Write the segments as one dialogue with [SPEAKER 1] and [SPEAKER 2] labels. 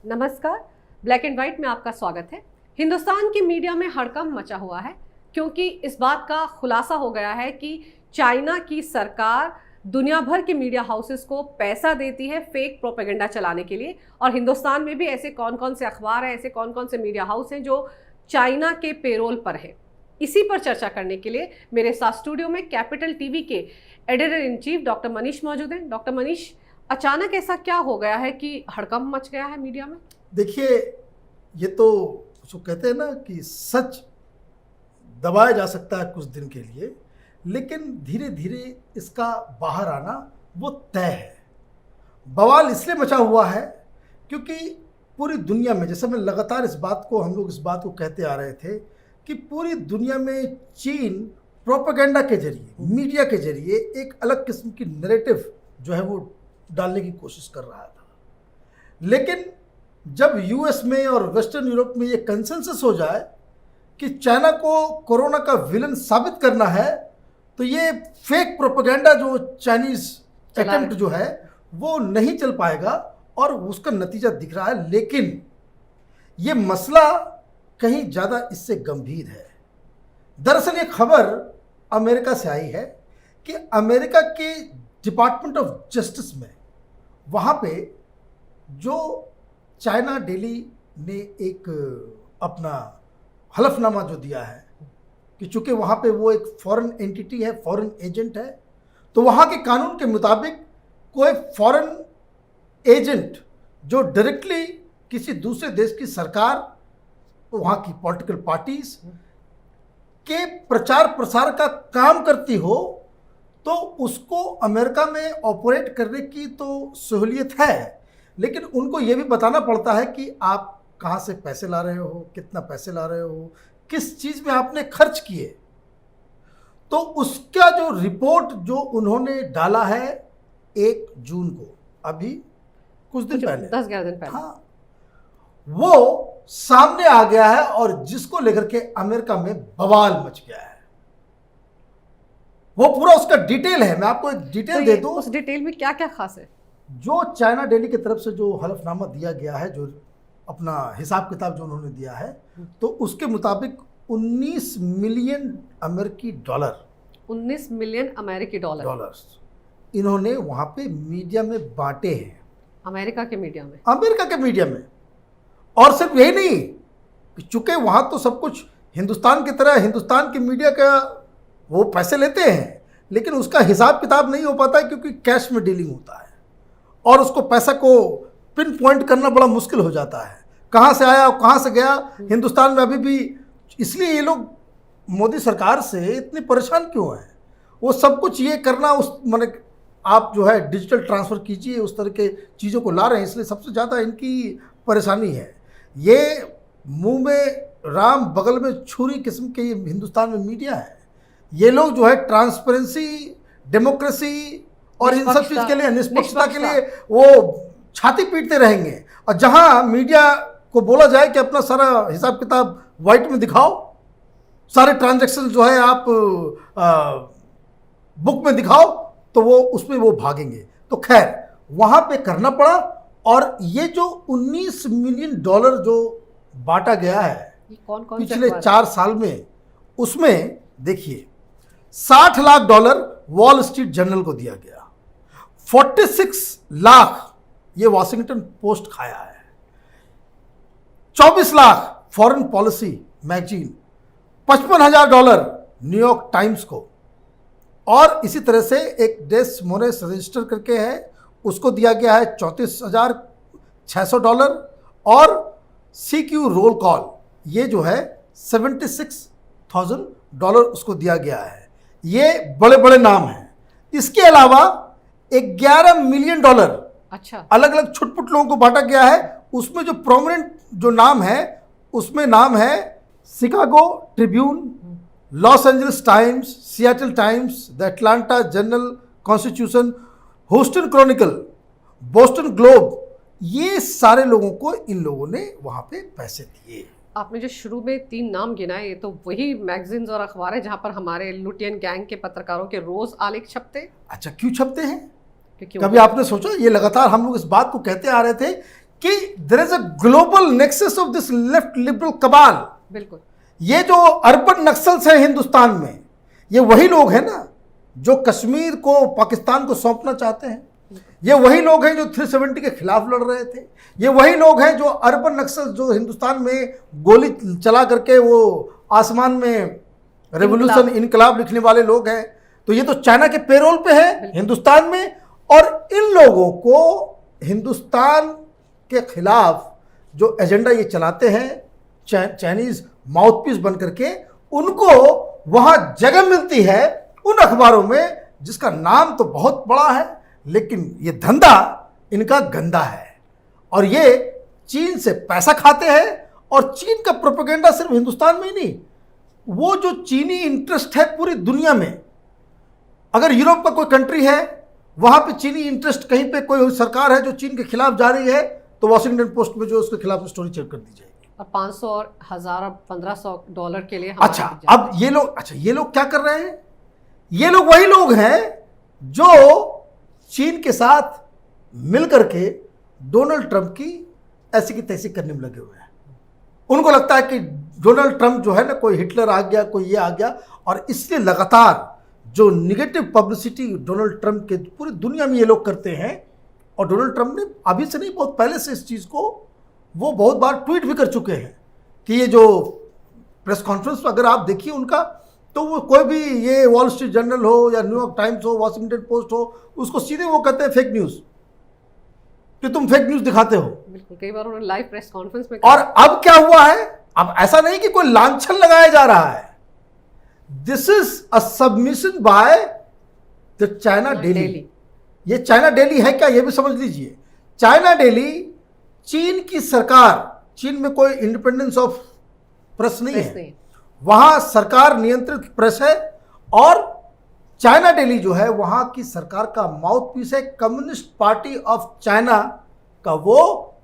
[SPEAKER 1] नमस्कार, black and white में आपका स्वागत है। हिंदुस्तान की मीडिया में हड़कंप मचा हुआ है क्योंकि इस बात का खुलासा हो गया है कि चाइना की सरकार दुनिया भर के मीडिया हाउसेस को पैसा देती है फेक प्रोपेगेंडा चलाने के लिए। और हिंदुस्तान में भी ऐसे कौन कौन से अखबार हैं, ऐसे कौन कौन से मीडिया हाउस हैं जो चाइना के पेरोल पर है। इसी पर चर्चा करने के लिए मेरे साथ स्टूडियो में कैपिटल टीवी के editor in chief doctor Manish मौजूद हैं। डॉक्टर मनीष, अचानक ऐसा क्या हो गया है कि हड़कंप मच गया है मीडिया में?
[SPEAKER 2] देखिए, ये तो उसको कहते हैं ना कि सच दबाया जा सकता है कुछ दिन के लिए, लेकिन धीरे धीरे इसका बाहर आना वो तय है। बवाल इसलिए मचा हुआ है क्योंकि पूरी दुनिया में, जैसे मैं लगातार हम लोग इस बात को कहते आ रहे थे कि पूरी दुनिया में चीन प्रोपेगेंडा के जरिए, मीडिया के जरिए एक अलग किस्म की नैरेटिव जो है वो डालने की कोशिश कर रहा था। लेकिन जब यूएस में और वेस्टर्न यूरोप में ये कंसेंसस हो जाए कि चाइना को कोरोना का विलन साबित करना है, तो ये फेक प्रोपेगेंडा जो चाइनीज अटेम्प्ट जो है वो नहीं चल पाएगा और उसका नतीजा दिख रहा है। लेकिन ये मसला कहीं ज़्यादा इससे गंभीर है। दरअसल ये खबर अमेरिका से आई है कि अमेरिका के डिपार्टमेंट ऑफ जस्टिस में, वहाँ पे जो चाइना डेली ने एक अपना हलफनामा जो दिया है कि चूंकि वहाँ पे वो एक फॉरेन एंटिटी है, फॉरेन एजेंट है, तो वहाँ के कानून के मुताबिक कोई फॉरेन एजेंट जो डायरेक्टली किसी दूसरे देश की सरकार, वहाँ की पॉलिटिकल पार्टीज के प्रचार प्रसार का काम करती हो, तो उसको अमेरिका में ऑपरेट करने की तो सहूलियत है। लेकिन उनको ये भी बताना पड़ता है कि आप कहाँ से पैसे ला रहे हो, कितना पैसे ला रहे हो, किस चीज़ में आपने खर्च किए। तो उसका जो रिपोर्ट जो उन्होंने डाला है 1 जून को, अभी कुछ दिन पहले,
[SPEAKER 1] 10-11 दिन पहले,
[SPEAKER 2] हाँ, वो सामने आ गया है और जिसको लेकर के अमेरिका में बवाल मच गया है। वो पूरा उसका डिटेल है, मैं आपको एक डिटेल दे दूं।
[SPEAKER 1] उस डिटेल में क्या क्या खास है?
[SPEAKER 2] जो चाइना डेली की तरफ से जो हलफनामा दिया गया है, जो अपना हिसाब किताब जो उन्होंने दिया है, तो उसके मुताबिक 19 मिलियन अमेरिकी डॉलर
[SPEAKER 1] 19 मिलियन अमेरिकी डॉलर्स
[SPEAKER 2] इन्होंने वहां पे मीडिया में बांटे हैं,
[SPEAKER 1] अमेरिका के मीडिया में।
[SPEAKER 2] और सिर्फ यही नहीं, चूंकि वहां तो सब कुछ हिंदुस्तान की तरह, हिंदुस्तान की मीडिया का वो पैसे लेते हैं, लेकिन उसका हिसाब किताब नहीं हो पाता है क्योंकि कैश में डीलिंग होता है और उसको पैसा को पिन पॉइंट करना बड़ा मुश्किल हो जाता है, कहाँ से आया और कहाँ से गया। हिंदुस्तान में अभी भी, इसलिए ये लोग मोदी सरकार से इतने परेशान क्यों हैं? वो सब कुछ ये करना, उस माने आप जो है डिजिटल ट्रांसफ़र कीजिए, उस तरह के चीज़ों को ला रहे हैं, इसलिए सबसे ज़्यादा इनकी परेशानी है। ये मुंह में राम बगल में छुरी किस्म के ये हिंदुस्तान में मीडिया है। ये लोग जो है ट्रांसपेरेंसी, डेमोक्रेसी और इन सब चीज़ के लिए, निष्पक्षता के लिए वो छाती पीटते रहेंगे। और जहां मीडिया को बोला जाए कि अपना सारा हिसाब किताब वाइट में दिखाओ, सारे ट्रांजैक्शन जो है आप बुक में दिखाओ, तो वो उसमें वो भागेंगे। तो खैर वहां पे करना पड़ा। और ये जो 19 मिलियन डॉलर जो बांटा गया है
[SPEAKER 1] कौन-कौन
[SPEAKER 2] पिछले 4 साल में, उसमें देखिए 60 lakh dollar wall street journal को दिया गया, 46 लाख ये वॉशिंगटन पोस्ट खाया है, 24 lakh foreign policy magazine, 55,000 dollar New York times को, और इसी तरह से एक डेस मोनेस रजिस्टर करके है, उसको दिया गया है 34,600 डॉलर, और CQ रोल कॉल ये जो है 76,000 डॉलर उसको दिया गया है। ये बड़े बड़े नाम हैं। इसके अलावा 11 मिलियन डॉलर अलग अलग छुटपुट लोगों को बांटा गया है। उसमें जो प्रोमिनेंट जो नाम है, उसमें नाम है Chicago Tribune, Los Angeles times, Seattle times, the Atlanta journal constitution, Houston Chronicle, Boston globe. ये सारे लोगों को इन लोगों ने वहां पे पैसे दिए।
[SPEAKER 1] आपने जो शुरू में 3 नाम गिनाए, ये तो वही मैगजीन्स और अखबार है जहां पर हमारे लुटियन गैंग के पत्रकारों के रोज आलेख छपते।
[SPEAKER 2] अच्छा, क्यों छपते हैं? कभी आपने सोचा? ये लगातार हम लोग इस बात को कहते आ रहे थे कि there is a global nexus of this left liberal cabal.
[SPEAKER 1] बिल्कुल।
[SPEAKER 2] ये जो अर्बन नक्सल्स हैं हिंदुस्तान में, ये वही लोग हैं ना जो कश्मीर को पाकिस्तान को सौंपना चाहते हैं। ये वही लोग हैं जो 370 के खिलाफ लड़ रहे थे। ये वही लोग हैं जो अर्बन नक्सल जो हिंदुस्तान में गोली चला करके वो आसमान में रेवोल्यूशन इनकलाब लिखने वाले लोग हैं। तो ये तो चाइना के पेरोल पे है हिंदुस्तान में, और इन लोगों को हिंदुस्तान के खिलाफ जो एजेंडा ये चलाते हैं चाइनीज माउथपीस बन करके, उनको वहां जगह मिलती है उन अखबारों में जिसका नाम तो बहुत बड़ा है, लेकिन ये धंधा इनका गंदा है। और ये चीन से पैसा खाते हैं, और चीन का प्रोपेगेंडा सिर्फ हिंदुस्तान में ही नहीं, वो जो चीनी इंटरेस्ट है पूरी दुनिया में। अगर यूरोप का कोई कंट्री है, वहां पे चीनी इंटरेस्ट, कहीं पे कोई सरकार है जो चीन के खिलाफ जा रही है, तो वॉशिंगटन पोस्ट में जो उसके खिलाफ स्टोरी चेक कर दी जाएगी।
[SPEAKER 1] और 500 और 1000 और $1500 के लिए
[SPEAKER 2] अच्छा, अब ये लोग क्या कर रहे हैं? ये लोग वही लोग हैं जो चीन के साथ मिलकर के डोनाल्ड ट्रंप की ऐसी की तैसी करने में लगे हुए हैं। उनको लगता है कि डोनाल्ड ट्रंप जो है ना, कोई हिटलर आ गया, कोई ये आ गया, और इसलिए लगातार जो निगेटिव पब्लिसिटी डोनाल्ड ट्रंप के पूरी दुनिया में ये लोग करते हैं। और डोनाल्ड ट्रंप ने अभी से नहीं, बहुत पहले से इस चीज़ को वो बहुत बार ट्वीट भी कर चुके हैं कि ये जो प्रेस कॉन्फ्रेंस अगर आप देखिए उनका, तो वो कोई भी, ये वॉल स्ट्रीट जर्नल हो या न्यूयॉर्क टाइम्स हो, वॉशिंगटन पोस्ट हो, उसको सीधे वो कहते हैं फेक न्यूज़, कि तुम फेक न्यूज़ दिखाते हो।
[SPEAKER 1] बिल्कुल, कई बार उन्होंने लाइव प्रेस कॉन्फ्रेंस में
[SPEAKER 2] और अब क्या हुआ है? अब ऐसा नहीं कि कोई लांछन लगाया जा रहा है, this is a submission by the China daily. ये चाइना डेली है क्या, ये भी समझ लीजिए। चाइना डेली चीन की सरकार, चीन में कोई इंडिपेंडेंस ऑफ प्रेस नहीं है, वहां सरकार नियंत्रित प्रेस है, और चाइना डेली जो है वहां की सरकार का माउथपीस है। कम्युनिस्ट पार्टी ऑफ चाइना का वो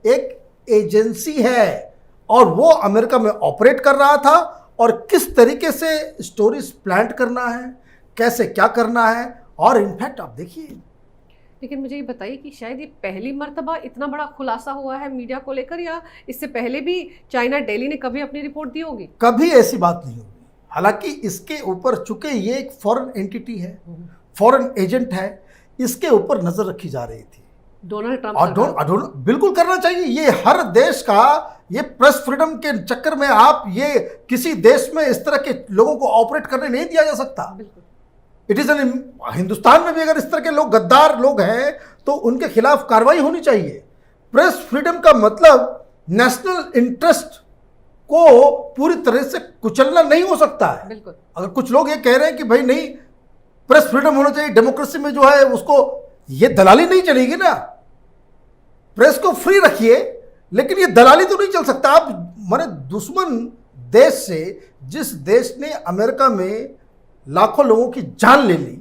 [SPEAKER 2] एक एजेंसी है, और वो अमेरिका में ऑपरेट कर रहा था, और किस तरीके से स्टोरीज प्लांट करना है, कैसे क्या करना है। और इनफैक्ट आप देखिए,
[SPEAKER 1] लेकिन मुझे ये बताइए कि शायद ये पहली मर्तबा इतना बड़ा खुलासा हुआ है मीडिया को लेकर, या इससे पहले भी चाइना डेली ने कभी अपनी रिपोर्ट दी होगी?
[SPEAKER 2] कभी ऐसी बात नहीं होगी। हालांकि इसके ऊपर, चूंकि ये एक फॉरेन एंटिटी है, फॉरेन एजेंट है, इसके ऊपर नजर रखी जा रही थी
[SPEAKER 1] डोनाल्ड ट्रंप।
[SPEAKER 2] बिल्कुल करना चाहिए। ये हर देश का, ये प्रेस फ्रीडम के चक्कर में आप ये किसी देश में इस तरह के लोगों को ऑपरेट करने नहीं दिया जा सकता। इट इज एन, हिंदुस्तान में भी अगर इस तरह के लोग, गद्दार लोग हैं, तो उनके खिलाफ कार्रवाई होनी चाहिए। प्रेस फ्रीडम का मतलब नेशनल इंटरेस्ट को पूरी तरह से कुचलना नहीं हो सकता है।
[SPEAKER 1] बिल्कुल।
[SPEAKER 2] अगर कुछ लोग ये कह रहे हैं कि भाई नहीं, प्रेस फ्रीडम होना चाहिए, डेमोक्रेसी में जो है उसको, ये दलाली नहीं चलेगी ना। प्रेस को फ्री रखिए, लेकिन ये दलाली तो नहीं चल सकता। आप माने दुश्मन देश से, जिस देश ने अमेरिका में लाखों लोगों की जान ले ली,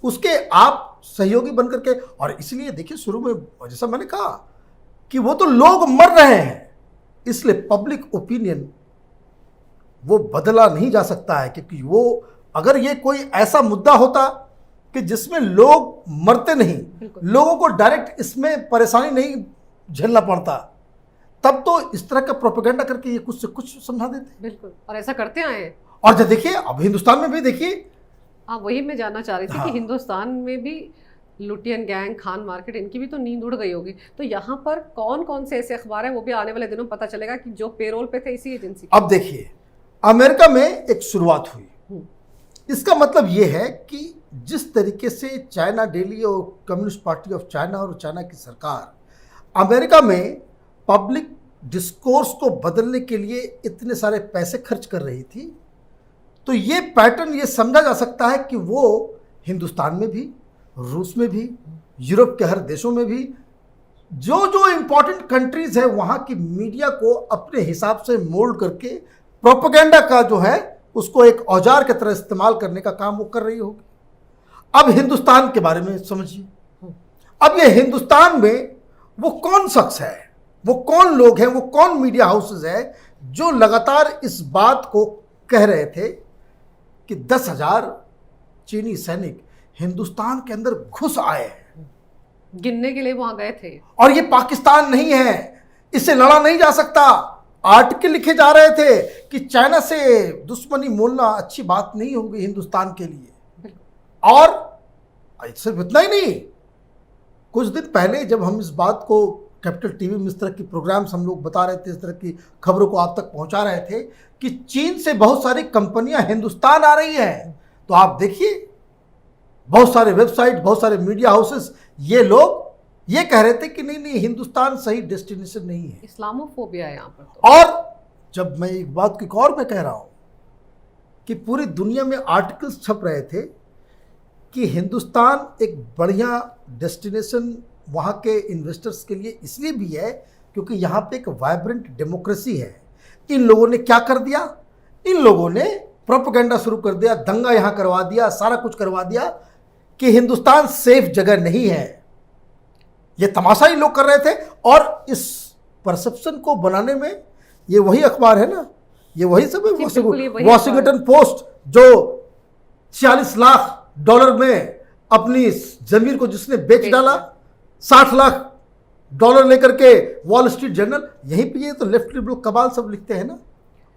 [SPEAKER 2] उसके आप सहयोगी बनकर के, और इसलिए देखिए शुरू में जैसा मैंने कहा कि वो तो लोग मर रहे हैं, इसलिए पब्लिक ओपिनियन वो बदला नहीं जा सकता है। क्योंकि वो, अगर ये कोई ऐसा मुद्दा होता कि जिसमें लोग मरते नहीं, लोगों को डायरेक्ट इसमें परेशानी नहीं झेलना पड़ता, तब तो इस तरह का प्रोपेगेंडा करके ये कुछ से कुछ समझा देते।
[SPEAKER 1] बिल्कुल, और ऐसा करते आए हैं।
[SPEAKER 2] और जब देखिए अब हिंदुस्तान में भी देखिए,
[SPEAKER 1] हाँ, वही मैं जानना चाह रही थी कि हिंदुस्तान में भी लुटियन गैंग, खान मार्केट, इनकी भी तो नींद उड़ गई होगी। तो यहाँ पर कौन कौन से ऐसे अखबार हैं, वो भी आने वाले दिनों में पता चलेगा कि जो पेरोल पे थे इसी एजेंसी।
[SPEAKER 2] अब देखिए, अमेरिका में एक शुरुआत हुई। इसका मतलब ये है कि जिस तरीके से चाइना डेली और कम्युनिस्ट पार्टी ऑफ चाइना और चाइना की सरकार अमेरिका में पब्लिक डिस्कोर्स को बदलने के लिए इतने सारे पैसे खर्च कर रही थी, तो ये पैटर्न ये समझा जा सकता है कि वो हिंदुस्तान में भी, रूस में भी, यूरोप के हर देशों में भी, जो जो इम्पोर्टेंट कंट्रीज है वहाँ की मीडिया को अपने हिसाब से मोल्ड करके प्रोपेगेंडा का जो है उसको एक औजार की तरह इस्तेमाल करने का काम वो कर रही होगी। अब हिंदुस्तान के बारे में समझिए। अब ये हिंदुस्तान में वो कौन शख्स है, वो कौन लोग हैं, वो कौन मीडिया हाउसेज है जो लगातार इस बात को कह रहे थे कि 10,000 चीनी सैनिक हिंदुस्तान के अंदर घुस आए हैं।
[SPEAKER 1] गिनने के लिए वहां गए थे।
[SPEAKER 2] और ये पाकिस्तान नहीं है, इससे लड़ा नहीं जा सकता। आर्टिकल लिखे जा रहे थे कि चाइना से दुश्मनी मोलना अच्छी बात नहीं होगी हिंदुस्तान के लिए। और सिर्फ इतना ही नहीं, कुछ दिन पहले जब हम इस बात को कैपिटल टीवी में इस तरह की प्रोग्राम्स हम लोग बता रहे थे, इस तरह की खबरों को आप तक पहुंचा रहे थे कि चीन से बहुत सारी कंपनियां हिंदुस्तान आ रही हैं, तो आप देखिए बहुत सारे वेबसाइट, बहुत सारे मीडिया हाउसेस, ये लोग ये कह रहे थे कि नहीं नहीं हिंदुस्तान सही डेस्टिनेशन नहीं है।
[SPEAKER 1] इस्लामोफोबिया है यहाँ पर तो।
[SPEAKER 2] और जब मैं एक बात की और मैं कह रहा हूं कि पूरी दुनिया में आर्टिकल्स छप रहे थे कि हिंदुस्तान एक बढ़िया डेस्टिनेशन वहाँ के इन्वेस्टर्स के लिए इसलिए भी है क्योंकि यहाँ पे एक वाइब्रेंट डेमोक्रेसी है। इन लोगों ने क्या कर दिया, इन लोगों ने प्रोपेगेंडा शुरू कर दिया, दंगा यहाँ करवा दिया, सारा कुछ करवा दिया कि हिंदुस्तान सेफ जगह नहीं है। ये तमाशा ही लोग कर रहे थे। और इस परसेप्शन को बनाने में ये वही अखबार है ना, ये वही सब है, वॉशिंगटन पोस्ट जो 46 लाख डॉलर में अपनी जमीन को जिसने बेच डाला, 60 लाख डॉलर लेकर के वॉल स्ट्रीट जर्नल, यहीं पे ये तो लेफ्ट लिबरल कबाल सब लिखते हैं ना,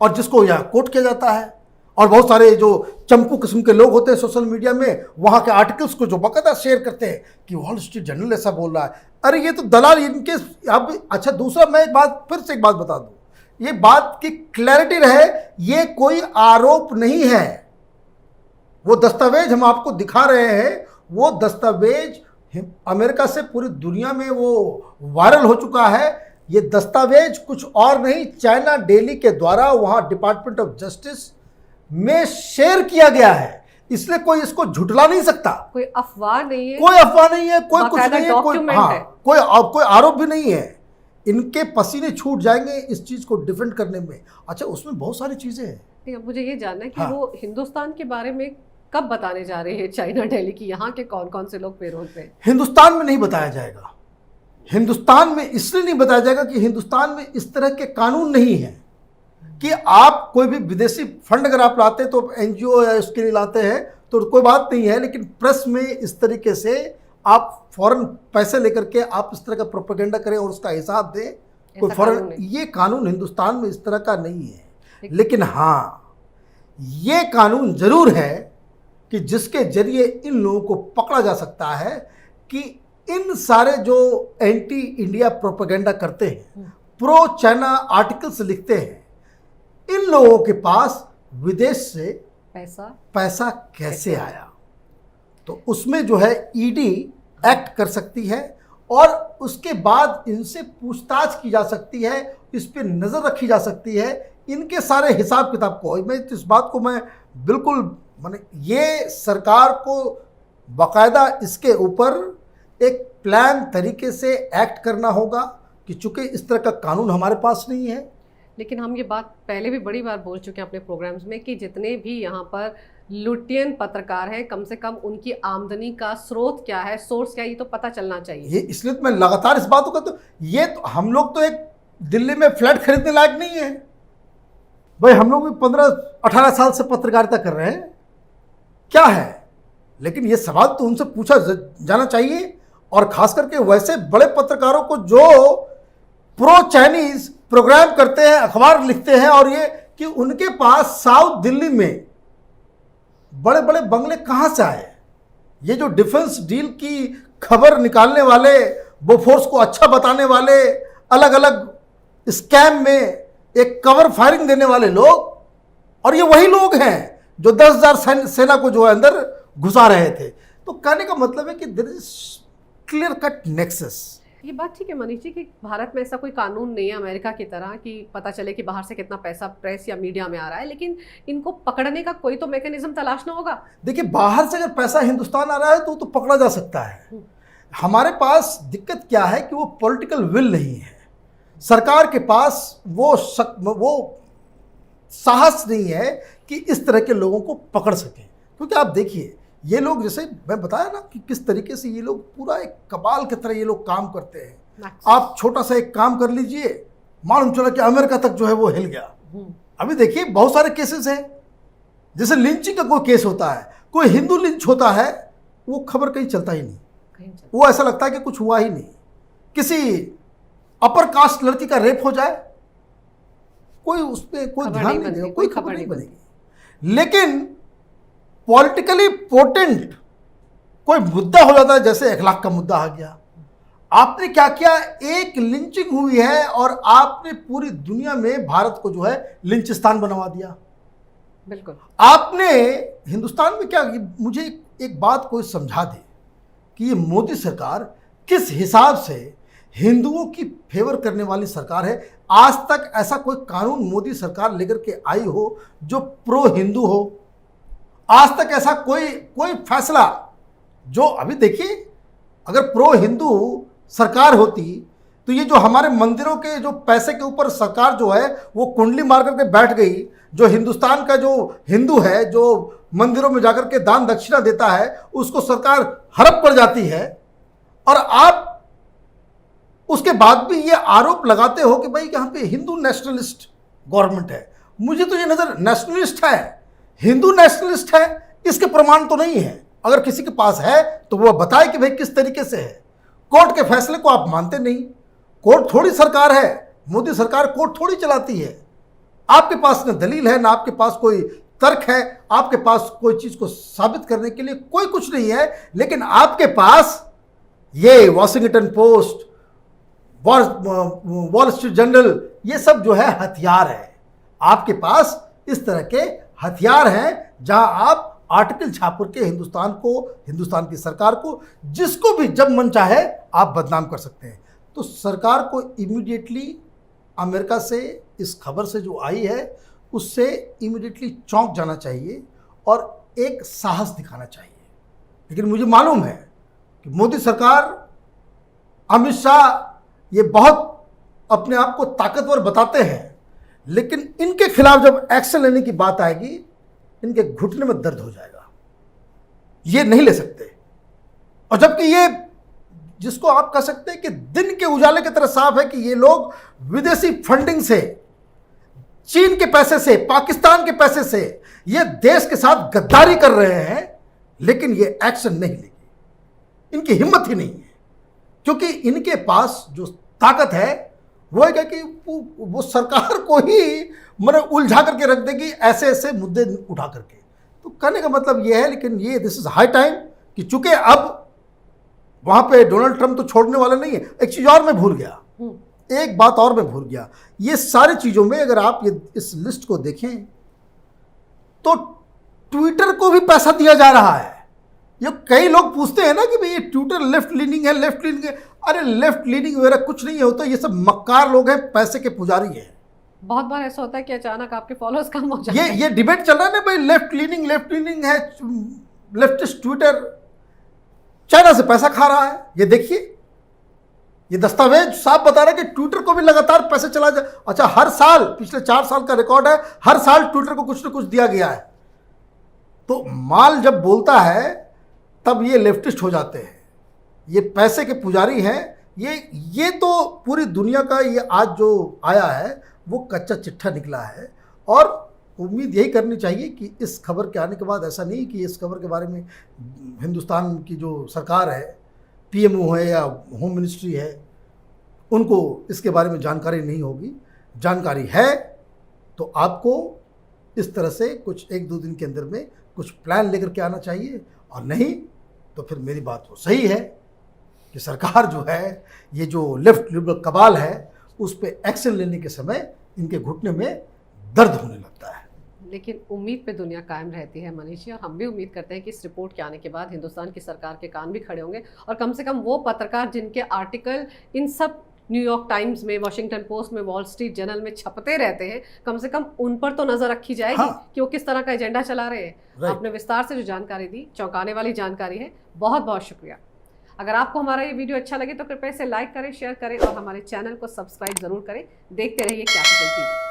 [SPEAKER 2] और जिसको यहाँ कोट किया जाता है। और बहुत सारे जो चंपू किस्म के लोग होते हैं सोशल मीडिया में, वहाँ के आर्टिकल्स को जो बाकायदा शेयर करते हैं कि वॉल स्ट्रीट जर्नल ऐसा बोल रहा है। अरे ये तो दलाल इनके अब। अच्छा, दूसरा मैं एक बात फिर से एक बात बता दूँ, ये बात की क्लैरिटी रहे, ये कोई आरोप नहीं है। वो दस्तावेज हम आपको दिखा रहे हैं, वो दस्तावेज अमेरिका से पूरी दुनिया में वो वायरल हो चुका है। ये दस्तावेज कुछ और नहीं, चाइना डेली के द्वारा वहाँ डिपार्टमेंट ऑफ जस्टिस में शेयर किया गया है, इसलिए कोई इसको झुठला नहीं सकता।
[SPEAKER 1] कोई अफवाह नहीं है,
[SPEAKER 2] कोई अफवाह नहीं है, कोई कुछ नहीं है, कोई आरोप भी नहीं है। इनके पसीने छूट जाएंगे इस चीज को डिफेंड करने में। अच्छा, उसमें बहुत सारी चीजें हैं।
[SPEAKER 1] मुझे ये जानना है कि वो हिंदुस्तान के बारे में कब बताने जा रहे हैं चाइना डेली की, यहाँ के कौन कौन से लोग पेरोल पे?
[SPEAKER 2] हिंदुस्तान में नहीं बताया जाएगा। हिंदुस्तान में इसलिए नहीं बताया जाएगा कि हिंदुस्तान में इस तरह के कानून नहीं है कि आप कोई भी विदेशी फंड अगर आप लाते हैं तो एनजीओ या उसके लिए लाते हैं तो कोई बात नहीं है, लेकिन प्रेस में इस तरीके से आप फौरन पैसे लेकर के आप इस तरह का प्रोपेगेंडा करें और उसका हिसाब दें, कोई फौरन, ये कानून हिंदुस्तान में इस तरह का नहीं है। लेकिन हाँ, ये कानून जरूर है कि जिसके जरिए इन लोगों को पकड़ा जा सकता है कि इन सारे जो एंटी इंडिया प्रोपेगेंडा करते हैं, प्रो चाइना आर्टिकल्स लिखते हैं, इन लोगों के पास विदेश से पैसा कैसे आया। तो उसमें जो है ईडी एक्ट कर सकती है और उसके बाद इनसे पूछताछ की जा सकती है, इस पे नज़र रखी जा सकती है, इनके सारे हिसाब किताब को। मैं इस बात को मैं बिल्कुल माने, ये सरकार को बाकायदा इसके ऊपर एक प्लान तरीके से एक्ट करना होगा कि चूंकि इस तरह का कानून हमारे पास नहीं है।
[SPEAKER 1] लेकिन हम ये बात पहले भी बड़ी बार बोल चुके हैं अपने प्रोग्राम्स में कि जितने भी यहाँ पर लुटियन पत्रकार हैं, कम से कम उनकी आमदनी का स्रोत क्या है, सोर्स क्या है, ये तो पता चलना चाहिए।
[SPEAKER 2] ये इसलिए तो मैं लगातार इस बातों का, तो ये तो हम लोग तो एक दिल्ली में फ्लैट खरीदने लायक नहीं है भाई। हम लोग भी 15-18 साल से पत्रकारिता कर रहे हैं, क्या है। लेकिन ये सवाल तो उनसे पूछा जाना चाहिए, और खास करके वैसे बड़े पत्रकारों को जो प्रो चाइनीज प्रोग्राम करते हैं, अखबार लिखते हैं, और ये कि उनके पास साउथ दिल्ली में बड़े बड़े बंगले कहां से आए। ये जो डिफेंस डील की खबर निकालने वाले, बोफोर्स को अच्छा बताने वाले, अलग अलग स्कैम में एक कवर फायरिंग देने वाले लोग, और ये वही लोग हैं जो 10,000 सेना को जो है अंदर घुसा रहे थे। तो कहने का मतलब है कि there is clear cut nexus.
[SPEAKER 1] ये बात ठीक है मनीष जी कि भारत में ऐसा कोई कानून नहीं है अमेरिका की तरह कि पता चले कि बाहर से कितना पैसा प्रेस या मीडिया में आ रहा है, लेकिन इनको पकड़ने का कोई तो मैकेनिज्म तलाशना होगा।
[SPEAKER 2] देखिए, बाहर से अगर पैसा हिंदुस्तान आ रहा है तो पकड़ा जा सकता है। हमारे पास दिक्कत क्या है कि वो पॉलिटिकल विल नहीं है, सरकार के पास वो साहस नहीं है कि इस तरह के लोगों को पकड़ सके। क्योंकि आप देखिए, ये लोग, जैसे मैं बताया ना कि किस तरीके से ये लोग पूरा एक कबाल की तरह ये लोग काम करते हैं। आप छोटा सा एक काम कर लीजिए, मालूम चला कि अमेरिका तक जो है वो हिल गया। अभी देखिए बहुत सारे केसेस हैं, जैसे लिंचिंग का कोई केस होता है, कोई हिंदू लिंच होता है, वो खबर कहीं चलता ही नहीं।
[SPEAKER 1] कहीं चल-
[SPEAKER 2] वो ऐसा लगता है कि कुछ हुआ ही नहीं। किसी अपर कास्ट लड़की का रेप हो जाए, कोई उस पर कोई
[SPEAKER 1] खबर
[SPEAKER 2] ध्यान
[SPEAKER 1] नहीं
[SPEAKER 2] नहीं
[SPEAKER 1] बनती,
[SPEAKER 2] देगा,
[SPEAKER 1] कोई
[SPEAKER 2] कोई खबर नहीं
[SPEAKER 1] बनती।
[SPEAKER 2] बनेगी। लेकिन पॉलिटिकली पोटेंट कोई मुद्दा हो जाता है, जैसे 1 लाख का मुद्दा आ गया, आपने क्या किया, एक लिंचिंग हुई है और आपने पूरी दुनिया में भारत को जो है लिंचिस्तान बनवा दिया।
[SPEAKER 1] बिल्कुल।
[SPEAKER 2] आपने हिंदुस्तान में क्या, मुझे एक बात कोई समझा दे कि ये मोदी सरकार किस हिसाब से हिंदुओं की फेवर करने वाली सरकार है। आज तक ऐसा कोई कानून मोदी सरकार लेकर के आई हो जो प्रो हिंदू हो? आज तक ऐसा कोई फैसला जो, अभी देखिए, अगर प्रो हिंदू सरकार होती तो ये जो हमारे मंदिरों के जो पैसे के ऊपर सरकार जो है वो कुंडली मार करके बैठ गई, जो हिंदुस्तान का जो हिंदू है जो मंदिरों में जाकर के दान दक्षिणा देता है उसको सरकार हड़प पड़ जाती है, और आप उसके बाद भी ये आरोप लगाते हो कि भाई यहाँ पे हिंदू नेशनलिस्ट गवर्नमेंट है। मुझे तो ये नजर नेशनलिस्ट है, हिंदू नेशनलिस्ट है, इसके प्रमाण तो नहीं है। अगर किसी के पास है तो वो बताए कि भाई किस तरीके से है। कोर्ट के फैसले को आप मानते नहीं। कोर्ट थोड़ी सरकार है, मोदी सरकार कोर्ट थोड़ी चलाती है। आपके पास न दलील है, ना आपके पास कोई तर्क है, आपके पास कोई चीज को साबित करने के लिए कोई कुछ नहीं है। लेकिन आपके पास ये Washington post, wall street journal, ये सब जो है हथियार है। आपके पास इस तरह के हथियार हैं जहां आप आर्टिकल छाप के हिंदुस्तान को, हिंदुस्तान की सरकार को, जिसको भी जब मन चाहे आप बदनाम कर सकते हैं। तो सरकार को इमीडिएटली अमेरिका से इस खबर से जो आई है उससे इमीडिएटली चौंक जाना चाहिए और एक साहस दिखाना चाहिए। लेकिन मुझे मालूम है कि मोदी सरकार, अमित शाह, ये बहुत अपने आप को ताकतवर बताते हैं, लेकिन इनके खिलाफ जब एक्शन लेने की बात आएगी इनके घुटने में दर्द हो जाएगा। ये नहीं ले सकते। और जबकि ये, जिसको आप कह सकते हैं कि दिन के उजाले की तरह साफ है कि ये लोग विदेशी फंडिंग से, चीन के पैसे से, पाकिस्तान के पैसे से ये देश के साथ गद्दारी कर रहे हैं, लेकिन ये एक्शन नहीं लेंगे। इनकी हिम्मत ही नहीं है, क्योंकि इनके पास जो ताकत है वो है कि वो सरकार को ही मैंने उलझा करके रख देगी ऐसे ऐसे मुद्दे उठा करके। तो कहने का मतलब ये है, लेकिन ये दिस इज हाई टाइम कि चूंकि अब वहां पे डोनाल्ड ट्रंप तो छोड़ने वाला नहीं है। एक चीज और मैं भूल गया, एक बात और मैं भूल गया। ये सारी चीजों में अगर आप ये इस लिस्ट को देखें तो ट्विटर को भी पैसा दिया जा रहा है। ये कई लोग पूछते हैं ना कि भाई ये ट्विटर लेफ्ट लीनिंग है, लेफ्ट लीनिंग है। अरे लेफ्ट लीनिंग वगैरह कुछ नहीं होता, ये सब मक्कार लोग हैं, पैसे के पुजारी हैं।
[SPEAKER 1] बहुत बार ऐसा होता है कि अचानक आपके फॉलोअर्स कम हो जाते हैं।
[SPEAKER 2] ये डिबेट चल रहा है ना भाई, लेफ्ट लीनिंग है, लेफ्टिस्ट ट्विटर चाइना से पैसा खा रहा है। ये देखिए, ये दस्तावेज साफ बता रहा है कि ट्विटर को भी लगातार पैसे चला जाए। अच्छा, हर साल, पिछले 4 साल का रिकॉर्ड है, हर साल ट्विटर को कुछ न कुछ दिया गया है। तो माल जब बोलता है तब ये लेफ्टिस्ट हो जाते हैं, ये पैसे के पुजारी हैं। ये तो पूरी दुनिया का ये आज जो आया है वो कच्चा चिट्ठा निकला है। और उम्मीद यही करनी चाहिए कि इस खबर के आने के बाद ऐसा नहीं कि इस खबर के बारे में हिंदुस्तान की जो सरकार है, पीएमओ है या होम मिनिस्ट्री है, उनको इसके बारे में जानकारी नहीं होगी। जानकारी है तो आपको इस तरह से कुछ 1-2 दिन के अंदर में कुछ प्लान लेकर के आना चाहिए, और नहीं तो फिर मेरी बात तो सही है कि सरकार जो है, ये जो लेफ्ट लिबरल कबाल है, उस पर एक्शन लेने के समय इनके घुटने में दर्द होने लगता है।
[SPEAKER 1] लेकिन उम्मीद पे दुनिया कायम रहती है मनीष जी, और हम भी उम्मीद करते हैं कि इस रिपोर्ट के आने के बाद हिंदुस्तान की सरकार के कान भी खड़े होंगे, और कम से कम वो पत्रकार जिनके आर्टिकल इन सब न्यूयॉर्क टाइम्स में, वॉशिंगटन पोस्ट में, वॉल स्ट्रीट जर्नल में छपते रहते हैं, कम से कम उन पर तो नजर रखी जाएगी।
[SPEAKER 2] हाँ।
[SPEAKER 1] कि वो किस तरह का एजेंडा चला रहे हैं। आपने विस्तार से जो जानकारी दी, चौंकाने वाली जानकारी है, बहुत बहुत शुक्रिया। अगर आपको हमारा ये वीडियो अच्छा लगे तो कृपया इसे लाइक करें, शेयर करें और हमारे चैनल को सब्सक्राइब जरूर करें। देखते रहिए कैपिटल टीवी।